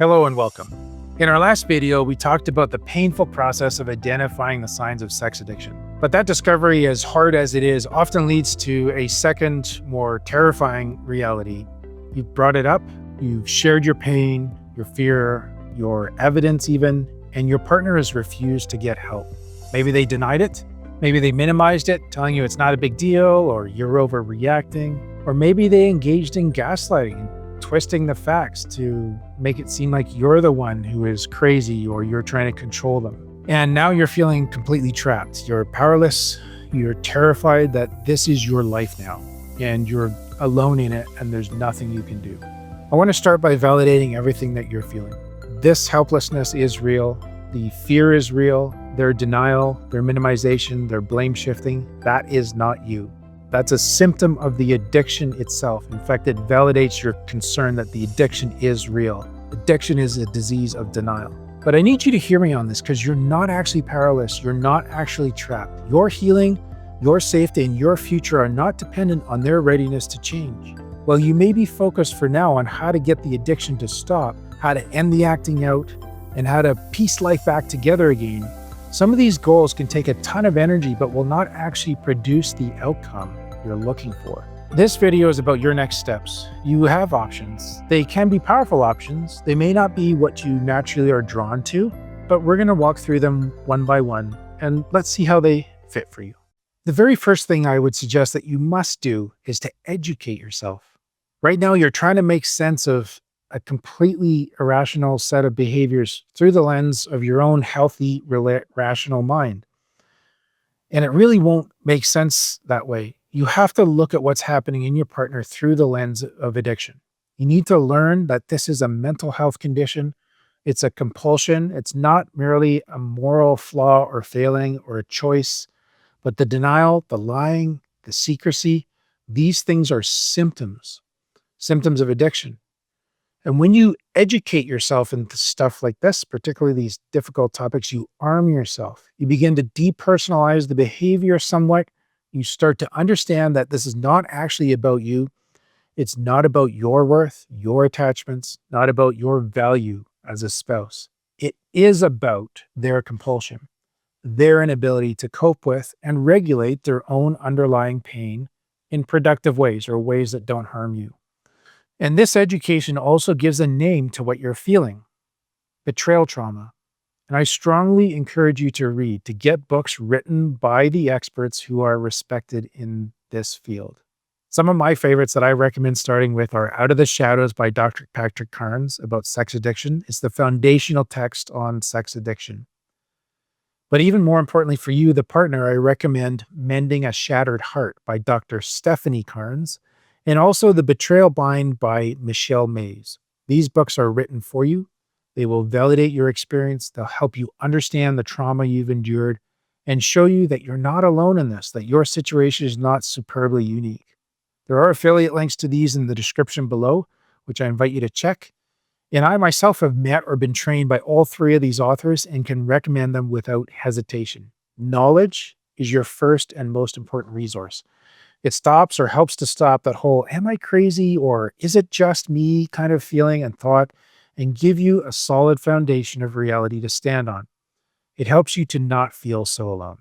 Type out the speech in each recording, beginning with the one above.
Hello and welcome. In our last video, we talked about the painful process of identifying the signs of sex addiction. But that discovery, as hard as it is, often leads to a second, more terrifying reality. You've brought it up, you've shared your pain, your fear, your evidence even, and your partner has refused to get help. Maybe they denied it, maybe they minimized it, telling you it's not a big deal, or you're overreacting, or maybe they engaged in gaslighting, twisting the facts to make it seem like you're the one who is crazy or you're trying to control them. And now you're feeling completely trapped. You're powerless. You're terrified that this is your life now and you're alone in it and there's nothing you can do. I want to start by validating everything that you're feeling. This helplessness is real. The fear is real. Their denial, their minimization, their blame shifting, that is not you. That's a symptom of the addiction itself. In fact, it validates your concern that the addiction is real. Addiction is a disease of denial. But I need you to hear me on this because you're not actually powerless. You're not actually trapped. Your healing, your safety, and your future are not dependent on their readiness to change. While you may be focused for now on how to get the addiction to stop, how to end the acting out, and how to piece life back together again, some of these goals can take a ton of energy but will not actually produce the outcome you're looking for. This video is about your next steps. You have options. They can be powerful options. They may not be what you naturally are drawn to, but we're going to walk through them one by one and let's see how they fit for you. The very first thing I would suggest that you must do is to educate yourself. Right now, you're trying to make sense of a completely irrational set of behaviors through the lens of your own healthy, rational mind. And it really won't make sense that way. You have to look at what's happening in your partner through the lens of addiction. You need to learn that this is a mental health condition. It's a compulsion. It's not merely a moral flaw or failing or a choice, but the denial, the lying, the secrecy, these things are symptoms of addiction. And when you educate yourself into stuff like this, particularly these difficult topics, you arm yourself. You begin to depersonalize the behavior somewhat. You start to understand that this is not actually about you. It's not about your worth, your attachments, not about your value as a spouse. It is about their compulsion, their inability to cope with and regulate their own underlying pain in productive ways or ways that don't harm you. And this education also gives a name to what you're feeling, betrayal trauma. And I strongly encourage you to read, to get books written by the experts who are respected in this field. Some of my favorites that I recommend starting with are Out of the Shadows by Dr. Patrick Carnes about sex addiction. It's the foundational text on sex addiction. But even more importantly for you, the partner, I recommend Mending a Shattered Heart by Dr. Stephanie Carnes, and also The Betrayal Bind by Michelle Mays. These books are written for you. They will validate your experience. They'll help you understand the trauma you've endured and show you that you're not alone in this, that your situation is not superbly unique. There are affiliate links to these in the description below, which I invite you to check. And I myself have met or been trained by all three of these authors and can recommend them without hesitation. Knowledge is your first and most important resource. It stops or helps to stop that whole, am I crazy or is it just me kind of feeling and thought, and give you a solid foundation of reality to stand on. It helps you to not feel so alone.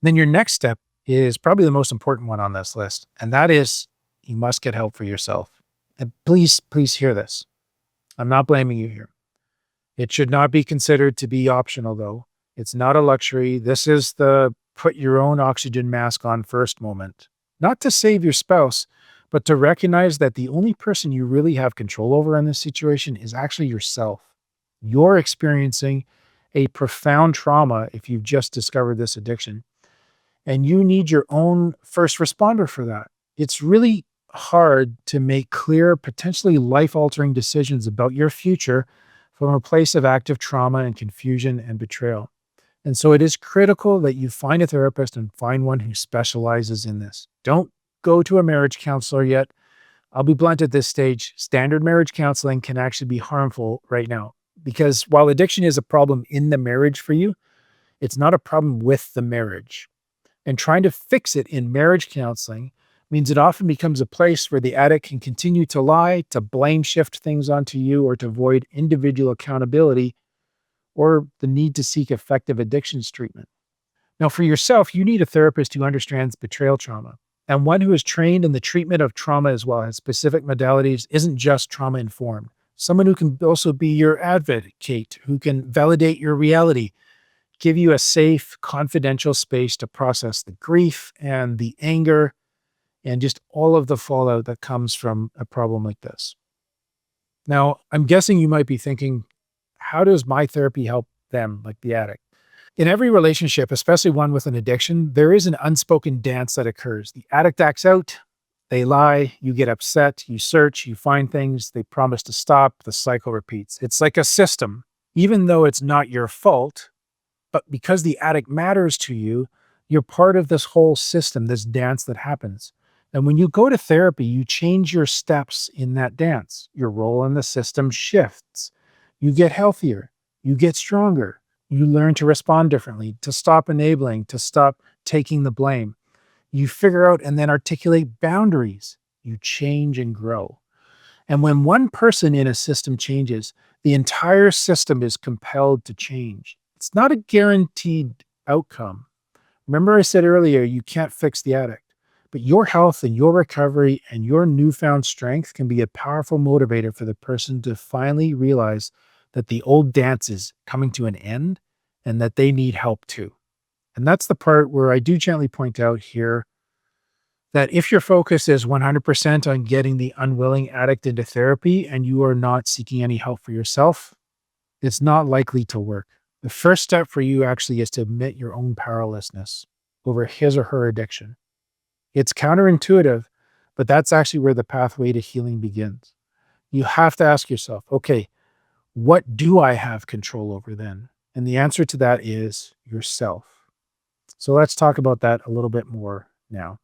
Then your next step is probably the most important one on this list, and that is you must get help for yourself. And please hear this. I'm not blaming you here. It should not be considered to be optional though. It's not a luxury. This is the put your own oxygen mask on first moment. Not to save your spouse, but to recognize that the only person you really have control over in this situation is actually yourself. You're experiencing a profound trauma if you've just discovered this addiction, and you need your own first responder for that. It's really hard to make clear, potentially life-altering decisions about your future from a place of active trauma and confusion and betrayal. And so it is critical that you find a therapist and find one who specializes in this. Don't go to a marriage counselor yet. I'll be blunt at this stage. Standard marriage counseling can actually be harmful right now because while addiction is a problem in the marriage for you, it's not a problem with the marriage. And trying to fix it in marriage counseling Means it often becomes a place where the addict can continue to lie, to blame shift things onto you, or to avoid individual accountability or the need to seek effective addictions treatment. Now, for yourself, you need a therapist who understands betrayal trauma and one who is trained in the treatment of trauma as well as specific modalities, isn't just trauma informed. Someone who can also be your advocate, who can validate your reality, give you a safe, confidential space to process the grief and the anger and just all of the fallout that comes from a problem like this. Now, I'm guessing you might be thinking, how does my therapy help them, like the addict? In every relationship, especially one with an addiction, there is an unspoken dance that occurs. The addict acts out, they lie, you get upset, you search, you find things, they promise to stop, the cycle repeats. It's like a system. Even though it's not your fault, but because the addict matters to you, you're part of this whole system, this dance that happens. And when you go to therapy, you change your steps in that dance. Your role in the system shifts. You get healthier, you get stronger, you learn to respond differently, to stop enabling, to stop taking the blame. You figure out and then articulate boundaries. You change and grow. And when one person in a system changes, the entire system is compelled to change. It's not a guaranteed outcome. Remember, I said earlier, you can't fix the addict, but your health and your recovery and your newfound strength can be a powerful motivator for the person to finally realize that the old dance is coming to an end and that they need help too. And that's the part where I do gently point out here that if your focus is 100% on getting the unwilling addict into therapy and you are not seeking any help for yourself, it's not likely to work. The first step for you actually is to admit your own powerlessness over his or her addiction. It's counterintuitive, but that's actually where the pathway to healing begins. You have to ask yourself, okay, what do I have control over then? And the answer to that is yourself. So let's talk about that a little bit more now.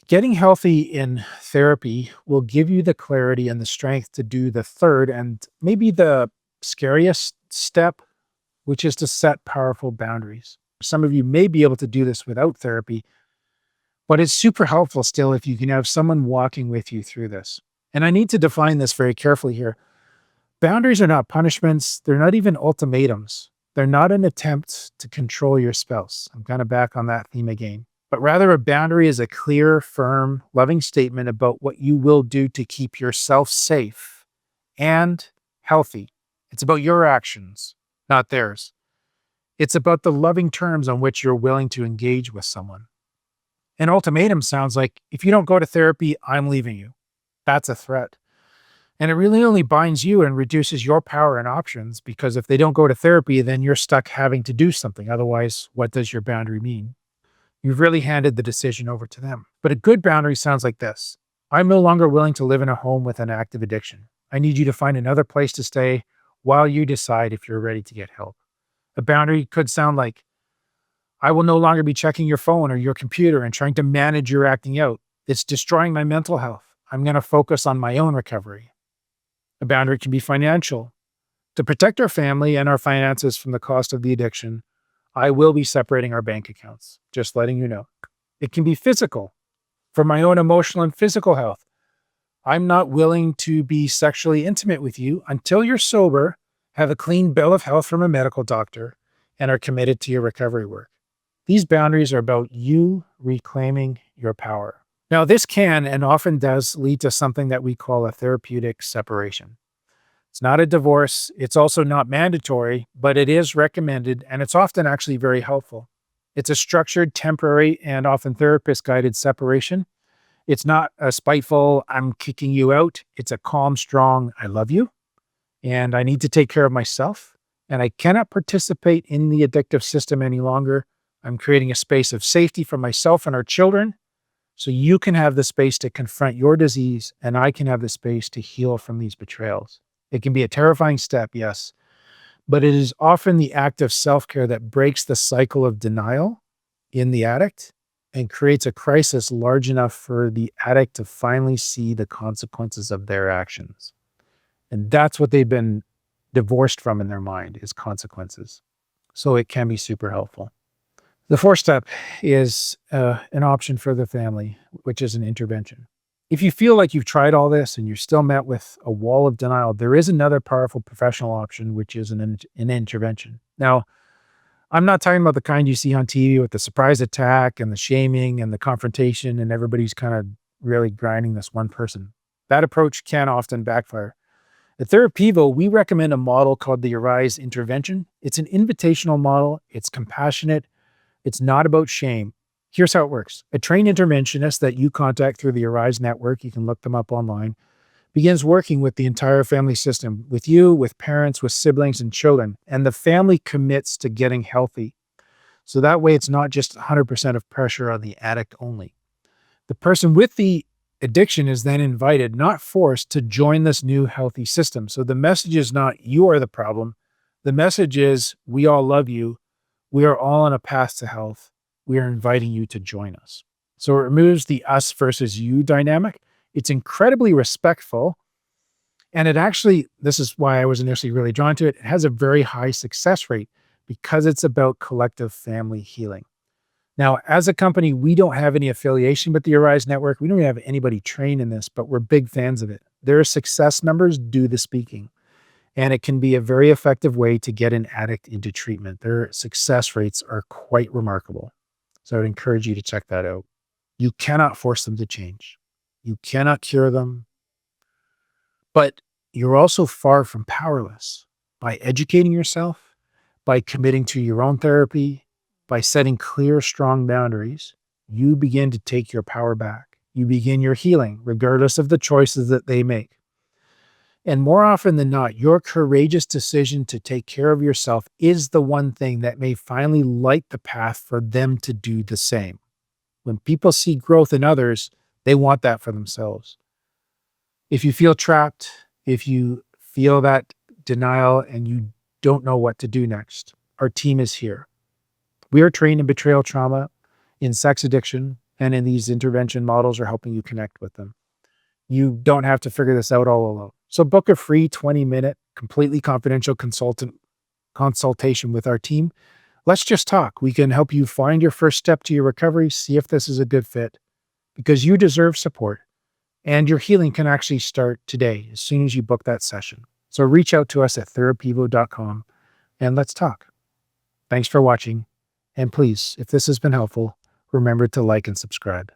Getting healthy in therapy will give you the clarity and the strength to do the third and maybe the scariest step, which is to set powerful boundaries. Some of you may be able to do this without therapy, but it's super helpful still if you can have someone walking with you through this. And I need to define this very carefully here. Boundaries are not punishments. They're not even ultimatums. They're not an attempt to control your spouse. I'm kind of back on that theme again. But rather, a boundary is a clear, firm, loving statement about what you will do to keep yourself safe and healthy. It's about your actions, not theirs. It's about the loving terms on which you're willing to engage with someone. An ultimatum sounds like, if you don't go to therapy, I'm leaving you. That's a threat. And it really only binds you and reduces your power and options, because if they don't go to therapy, then you're stuck having to do something. Otherwise, what does your boundary mean? You've really handed the decision over to them. But a good boundary sounds like this. I'm no longer willing to live in a home with an active addiction. I need you to find another place to stay while you decide if you're ready to get help. A boundary could sound like, I will no longer be checking your phone or your computer and trying to manage your acting out. It's destroying my mental health. I'm going to focus on my own recovery. A boundary can be financial. To protect our family and our finances from the cost of the addiction, I will be separating our bank accounts, just letting you know. It can be physical. For my own emotional and physical health, I'm not willing to be sexually intimate with you until you're sober, have a clean bill of health from a medical doctor, and are committed to your recovery work. These boundaries are about you reclaiming your power. Now, this can and often does lead to something that we call a therapeutic separation. It's not a divorce. It's also not mandatory, but it is recommended, and it's often actually very helpful. It's a structured, temporary, and often therapist-guided separation. It's not a spiteful, I'm kicking you out. It's a calm, strong, I love you, and I need to take care of myself, and I cannot participate in the addictive system any longer. I'm creating a space of safety for myself and our children, so you can have the space to confront your disease, and I can have the space to heal from these betrayals. It can be a terrifying step, yes, but it is often the act of self-care that breaks the cycle of denial in the addict and creates a crisis large enough for the addict to finally see the consequences of their actions. And that's what they've been divorced from in their mind, is consequences. So it can be super helpful. The fourth step is an option for the family, which is an intervention. If you feel like you've tried all this and you're still met with a wall of denial, there is another powerful professional option, which is an intervention. Now, I'm not talking about the kind you see on TV with the surprise attack and the shaming and the confrontation, and everybody's kind of really grinding this one person. That approach can often backfire. At Therapivo, we recommend a model called the Arise intervention. It's an invitational model, it's compassionate, it's not about shame. Here's how it works. A trained interventionist that you contact through the Arise network, you can look them up online, begins working with the entire family system, with you, with parents, with siblings and children. And the family commits to getting healthy. So that way it's not just 100% of pressure on the addict only. The person with the addiction is then invited, not forced, to join this new healthy system. So the message is not you are the problem. The message is we all love you. We are all on a path to health. We are inviting you to join us. So it removes the us versus you dynamic. It's incredibly respectful. And it actually, this is why I was initially really drawn to it. It has a very high success rate because it's about collective family healing. Now, as a company, we don't have any affiliation with the Arise Network. We don't even have anybody trained in this, but we're big fans of it. Their success numbers do the speaking, and it can be a very effective way to get an addict into treatment. Their success rates are quite remarkable. So I would encourage you to check that out. You cannot force them to change. You cannot cure them, but you're also far from powerless. By educating yourself, by committing to your own therapy, by setting clear, strong boundaries, you begin to take your power back. You begin your healing, regardless of the choices that they make. And more often than not, your courageous decision to take care of yourself is the one thing that may finally light the path for them to do the same. When people see growth in others, they want that for themselves. If you feel trapped, if you feel that denial and you don't know what to do next, our team is here. We are trained in betrayal trauma, in sex addiction, and in these intervention models are helping you connect with them. You don't have to figure this out all alone. So book a free 20-minute, completely confidential consultation with our team. Let's just talk. We can help you find your first step to your recovery, see if this is a good fit, because you deserve support. And your healing can actually start today, as soon as you book that session. So reach out to us at therapivo.com and let's talk. Thanks for watching. And please, if this has been helpful, remember to like and subscribe.